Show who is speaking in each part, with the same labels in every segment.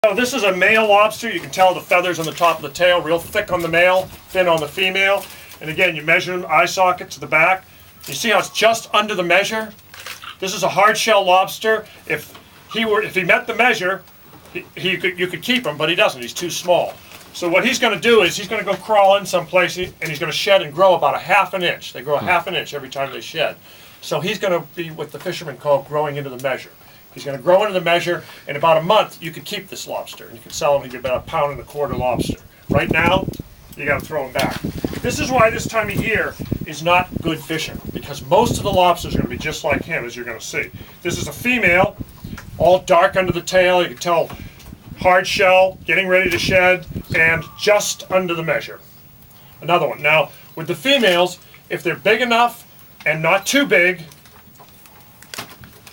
Speaker 1: So this is a male lobster. You can tell the feathers on the top of the tail, real thick on the male, thin on the female. And again, you measure them, eye socket to the back. You see how it's just under the measure? This is a hard shell lobster. If he met the measure, you could keep him, but he doesn't. He's too small. So what he's going to do is he's going to go crawl in someplace, and he's going to shed and grow about a ½ an inch. They grow a ½ an inch every time they shed. So he's going to be what the fishermen call growing into the measure. He's going to grow into the measure. In about a month, you could keep this lobster, and you could sell him. He'd get about £1.25 lobster. Right now, you got to throw him back. This is why this time of year is not good fishing, because most of the lobsters are going to be just like him, as you're going to see. This is a female, all dark under the tail. You can tell hard shell, getting ready to shed, and just under the measure. Another one. Now, with the females, if they're big enough and not too big,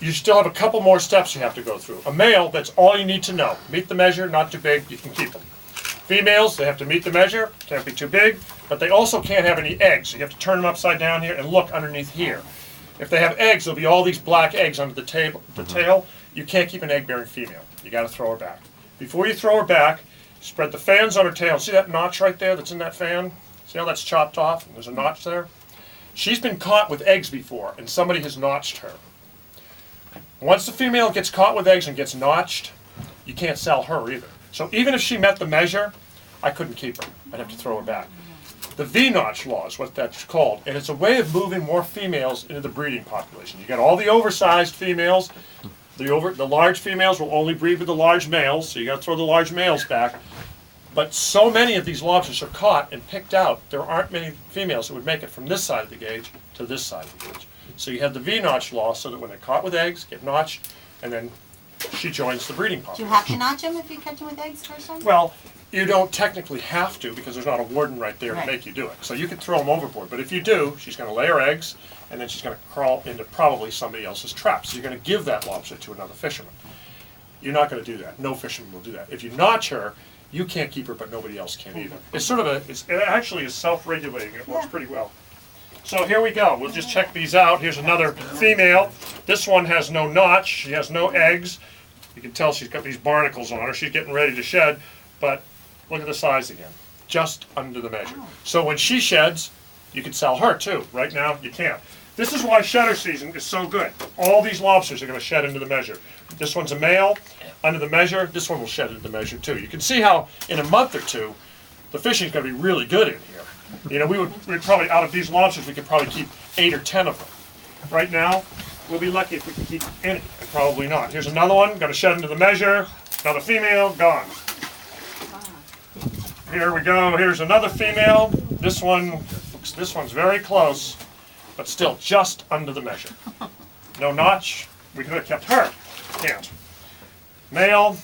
Speaker 1: you still have a couple more steps you have to go through. A male, that's all you need to know. Meet the measure, not too big, you can keep them. Females, they have to meet the measure, can't be too big, but they also can't have any eggs. So you have to turn them upside down here and look underneath here. If they have eggs, there'll be all these black eggs under the tail. You can't keep an egg-bearing female. You got to throw her back. Before you throw her back, spread the fans on her tail. See that notch right there that's in that fan? See how that's chopped off and there's a notch there? She's been caught with eggs before, and somebody has notched her. Once the female gets caught with eggs and gets notched, you can't sell her either. So even if she met the measure, I couldn't keep her. I'd have to throw her back. The V-notch law is what that's called, and it's a way of moving more females into the breeding population. You got all the oversized females. The large females will only breed with the large males, so you got to throw the large males back. But so many of these lobsters are caught and picked out, there aren't many females that would make it from this side of the gauge to this side of the gauge. So you have the V-notch law, so that when they're caught with eggs, get notched, and then she joins the breeding
Speaker 2: Do
Speaker 1: population.
Speaker 2: you have to notch them if you catch them with eggs first time?
Speaker 1: Well, you don't technically have to, because there's not a warden right there
Speaker 2: Right.
Speaker 1: to make you do it. So you could throw them overboard, but if you do, she's going to lay her eggs, and then she's going to crawl into probably somebody else's trap. So you're going to give that lobster to another fisherman. You're not going to do that. No fisherman will do that. If you notch her, you can't keep her, but nobody else can either. It's sort of it actually is self-regulating. It works pretty well. So here we go. We'll just check these out. Here's another female. This one has no notch. She has no eggs. You can tell she's got these barnacles on her. She's getting ready to shed, but look at the size again. Just under the measure. So when she sheds, you can sell her too. Right now, you can't. This is why shedder season is so good. All these lobsters are going to shed into the measure. This one's a male, under the measure. This one will shed into the measure too. You can see how in a month or two, the fishing's going to be really good in here. You know, we'd probably, out of these lobsters, we could probably keep 8 or 10 of them. Right now, we'll be lucky if we can keep any, and probably not. Here's another one, going to shed into the measure. Another female, gone. Here we go. Here's another female. This one's very close, but still just under the measure. No notch. We could have kept her. Can't. Male.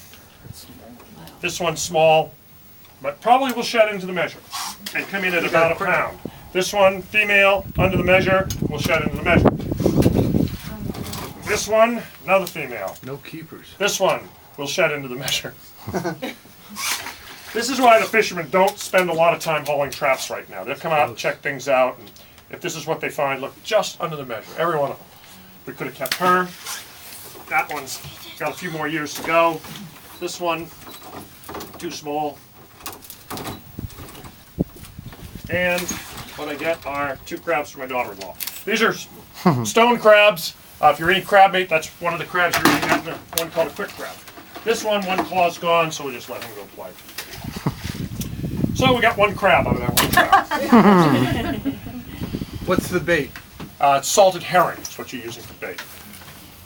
Speaker 1: This one's small, but probably will shed into the measure and come in at about a pound. This one, female, under the measure, will shed into the measure. This one, another female.
Speaker 3: No keepers.
Speaker 1: This one will shed into the measure. This is why the fishermen don't spend a lot of time hauling traps right now. They'll come out and check things out, and if this is what they find, look, just under the measure, every one of them. We could have kept her. That one's got a few more years to go. This one, too small. And what I get are 2 crabs for my daughter-in-law. These are stone crabs. If you're eating crab meat, that's one of the crabs you're eating. That's one called a quick crab. This one claw's gone, so we'll just let him go play. So we got 1 crab out of that 1 crab.
Speaker 3: What's the bait?
Speaker 1: It's salted herring is what you're using for bait.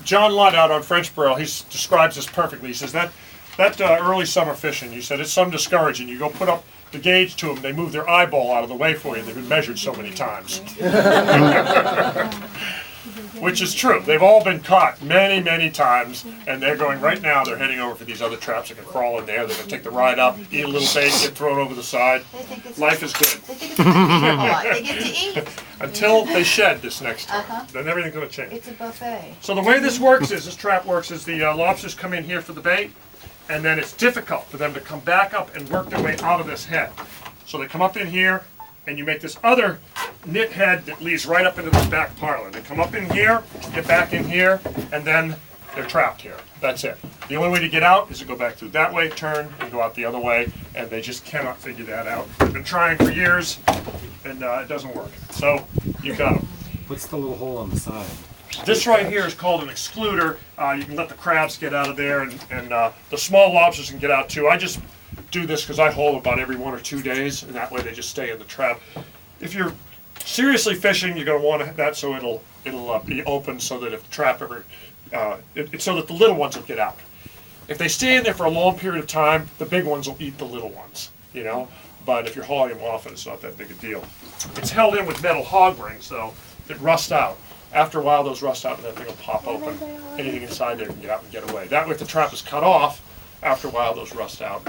Speaker 1: John Ludd out on Frenchboro, he describes this perfectly. He says that early summer fishing, he said, it's some discouraging. You go put up the gauge to them, they move their eyeball out of the way for you. They've been measured so many times. Which is true. They've all been caught many, many times, and they're going right now, they're heading over for these other traps that can crawl in there. They're going to take the ride up, eat a little bait, get thrown over the side. Life is good.
Speaker 2: They think it's a they get to eat.
Speaker 1: Until they shed this next time. Then everything's going to change.
Speaker 2: It's a buffet.
Speaker 1: So the way this works is, this trap works is the lobsters come in here for the bait, and then it's difficult for them to come back up and work their way out of this head. So they come up in here, and you make this other knit head that leads right up into this back parlor. They come up in here, get back in here, and then they're trapped here. That's it. The only way to get out is to go back through that way, turn, and go out the other way, and they just cannot figure that out. They've been trying for years, and it doesn't work. So, you've got them.
Speaker 4: What's the little hole on the side?
Speaker 1: This right here is called an excluder. You can let the crabs get out of there, and the small lobsters can get out too. I just do this because I haul about every 1 or 2 days, and that way they just stay in the trap. If you're seriously fishing, you're going to want that so it'll be open so that if the trap ever, so that the little ones will get out. If they stay in there for a long period of time, the big ones will eat the little ones, you know. But if you're hauling them off, it's not that big a deal. It's held in with metal hog rings, though, that rust out. After a while, those rust out and that thing will pop open. Anything inside there can get out and get away. That way, if the trap is cut off, after a while, those rust out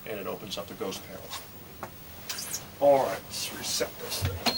Speaker 1: and it opens up the ghost panels. All right, let's reset this thing.